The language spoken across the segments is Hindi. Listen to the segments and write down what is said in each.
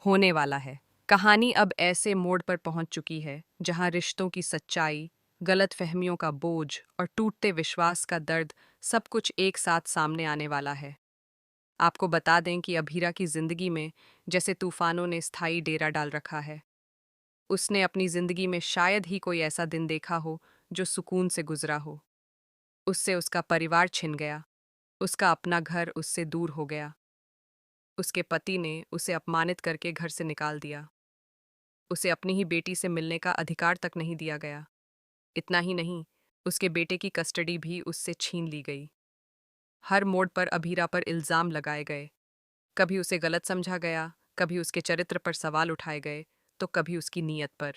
होने वाला है। कहानी अब ऐसे मोड़ पर पहुंच चुकी है जहां रिश्तों की सच्चाई, गलतफहमियों का बोझ और टूटते विश्वास का दर्द सब कुछ एक साथ सामने आने वाला है। आपको बता दें कि अभीरा की जिंदगी में जैसे तूफानों ने स्थायी डेरा डाल रखा है। उसने अपनी जिंदगी में शायद ही कोई ऐसा दिन देखा हो जो सुकून से गुजरा हो। उससे उसका परिवार छिन गया, उसका अपना घर उससे दूर हो गया, उसके पति ने उसे अपमानित करके घर से निकाल दिया, उसे अपनी ही बेटी से मिलने का अधिकार तक नहीं दिया गया। इतना ही नहीं, उसके बेटे की कस्टडी भी उससे छीन ली गई। हर मोड़ पर अभीरा पर इल्जाम लगाए गए। कभी उसे गलत समझा गया, कभी उसके चरित्र पर सवाल उठाए गए, तो कभी उसकी नीयत पर।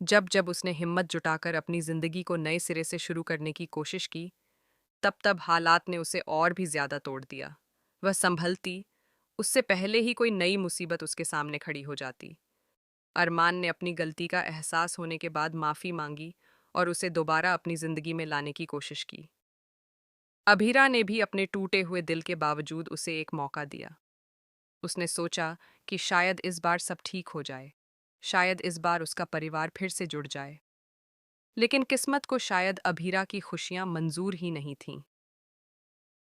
जब जब उसने हिम्मत जुटाकर अपनी जिंदगी को नए सिरे से शुरू करने की कोशिश की, तब तब हालात ने उसे और भी ज्यादा तोड़ दिया। वह संभलती, उससे पहले ही कोई नई मुसीबत उसके सामने खड़ी हो जाती। अरमान ने अपनी गलती का एहसास होने के बाद माफी मांगी और उसे दोबारा अपनी जिंदगी में लाने की कोशिश की। अभीरा ने भी अपने टूटे हुए दिल के बावजूद उसे एक मौका दिया। उसने सोचा कि शायद इस बार सब ठीक हो जाए, शायद इस बार उसका परिवार फिर से जुड़ जाए। लेकिन किस्मत को शायद अभीरा की खुशियां मंजूर ही नहीं थीं।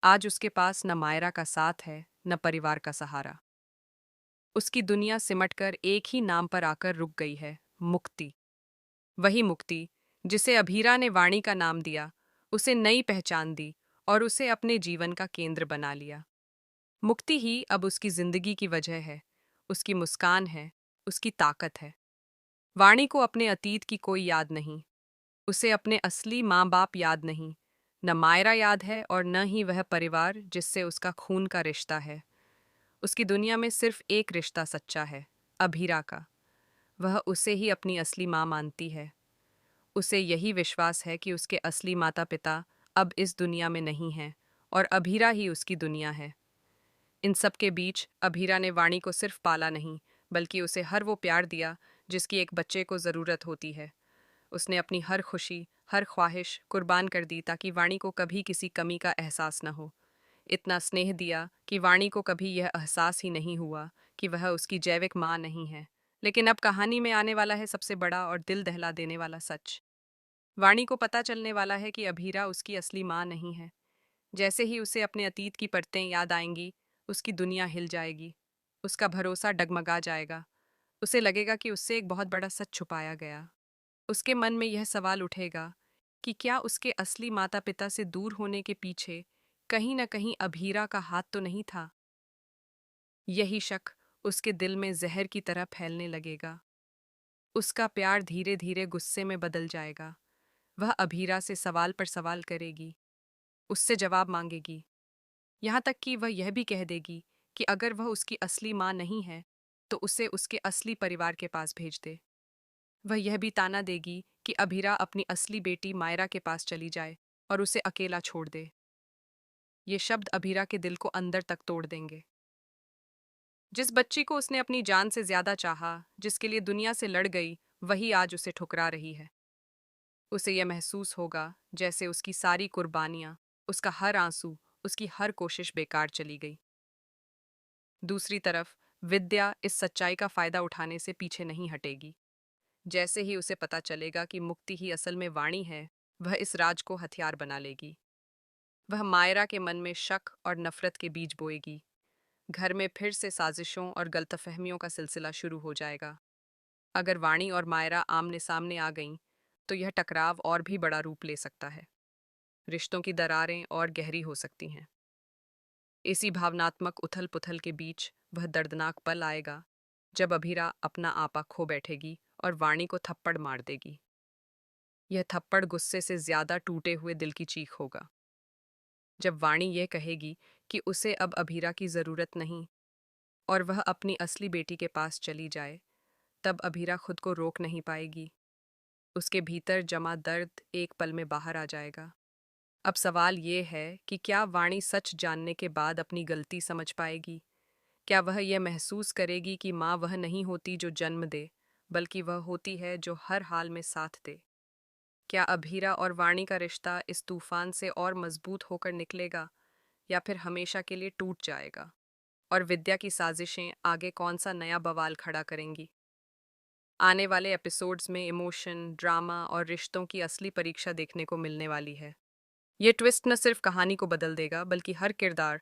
आज उसके पास न मायरा का साथ है, न परिवार का सहारा। उसकी दुनिया सिमटकर एक ही नाम पर आकर रुक गई है, मुक्ति। वही मुक्ति जिसे अभीरा ने वाणी का नाम दिया, उसे नई पहचान दी और उसे अपने जीवन का केंद्र बना लिया। मुक्ति ही अब उसकी जिंदगी की वजह है, उसकी मुस्कान है, उसकी ताकत है। वाणी को अपने अतीत की कोई याद नहीं, उसे अपने असली माँ बाप याद नहीं, न मायरा याद है और न ही वह परिवार जिससे उसका खून का रिश्ता है। उसकी दुनिया में सिर्फ एक रिश्ता सच्चा है, अभीरा का। वह उसे ही अपनी असली माँ मानती है। उसे यही विश्वास है कि उसके असली माता पिता अब इस दुनिया में नहीं हैं और अभीरा ही उसकी दुनिया है। इन सब के बीच अभीरा ने वाणी को सिर्फ पाला नहीं, बल्कि उसे हर वो प्यार दिया जिसकी एक बच्चे को ज़रूरत होती है। उसने अपनी हर खुशी, हर ख्वाहिश कुर्बान कर दी ताकि वाणी को कभी किसी कमी का एहसास न हो। इतना स्नेह दिया कि वाणी को कभी यह एहसास ही नहीं हुआ कि वह उसकी जैविक माँ नहीं है। लेकिन अब कहानी में आने वाला है सबसे बड़ा और दिल दहला देने वाला सच। वाणी को पता चलने वाला है कि अभीरा उसकी असली माँ नहीं है। जैसे ही उसे अपने अतीत की परतें याद आएंगी, उसकी दुनिया हिल जाएगी। उसका भरोसा डगमगा जाएगा। उसे लगेगा कि उससे एक बहुत बड़ा सच छुपाया गया। उसके मन में यह सवाल उठेगा कि क्या उसके असली माता पिता से दूर होने के पीछे कहीं न कहीं अभीरा का हाथ तो नहीं था। यही शक उसके दिल में जहर की तरह फैलने लगेगा। उसका प्यार धीरे धीरे गुस्से में बदल जाएगा। वह अभीरा से सवाल पर सवाल करेगी, उससे जवाब मांगेगी, यहाँ तक कि वह यह भी कह देगी कि अगर वह उसकी असली माँ नहीं है तो उसे उसके असली परिवार के पास भेज दे। वह यह भी ताना देगी कि अभीरा अपनी असली बेटी मायरा के पास चली जाए और उसे अकेला छोड़ दे। ये शब्द अभीरा के दिल को अंदर तक तोड़ देंगे। जिस बच्ची को उसने अपनी जान से ज्यादा चाहा, जिसके लिए दुनिया से लड़ गई, वही आज उसे ठुकरा रही है। उसे यह महसूस होगा जैसे उसकी सारी कुर्बानियां, उसका हर आंसू, उसकी हर कोशिश बेकार चली गई। दूसरी तरफ विद्या इस सच्चाई का फायदा उठाने से पीछे नहीं हटेगी। जैसे ही उसे पता चलेगा कि मुक्ति ही असल में वाणी है, वह इस राज को हथियार बना लेगी। वह मायरा के मन में शक और नफरत के बीज बोएगी। घर में फिर से साजिशों और गलतफहमियों का सिलसिला शुरू हो जाएगा। अगर वाणी और मायरा आमने सामने आ गईं, तो यह टकराव और भी बड़ा रूप ले सकता है। रिश्तों की दरारें और गहरी हो सकती हैं। इसी भावनात्मक उथल पुथल के बीच वह दर्दनाक पल आएगा जब अभीरा अपना आपा खो बैठेगी और वाणी को थप्पड़ मार देगी। यह थप्पड़ गुस्से से ज्यादा टूटे हुए दिल की चीख होगा। जब वाणी यह कहेगी कि उसे अब अभीरा की जरूरत नहीं और वह अपनी असली बेटी के पास चली जाए, तब अभीरा खुद को रोक नहीं पाएगी। उसके भीतर जमा दर्द एक पल में बाहर आ जाएगा। अब सवाल ये है कि क्या वाणी सच जानने के बाद अपनी गलती समझ पाएगी? क्या वह यह महसूस करेगी कि माँ वह नहीं होती जो जन्म दे, बल्कि वह होती है जो हर हाल में साथ दे? क्या अभीरा और वाणी का रिश्ता इस तूफान से और मजबूत होकर निकलेगा या फिर हमेशा के लिए टूट जाएगा? और विद्या की साजिशें आगे कौन सा नया बवाल खड़ा करेंगी। आने वाले एपिसोड्स में इमोशन, ड्रामा और रिश्तों की असली परीक्षा देखने को मिलने वाली है। ये ट्विस्ट न सिर्फ कहानी को बदल देगा, बल्कि हर किरदार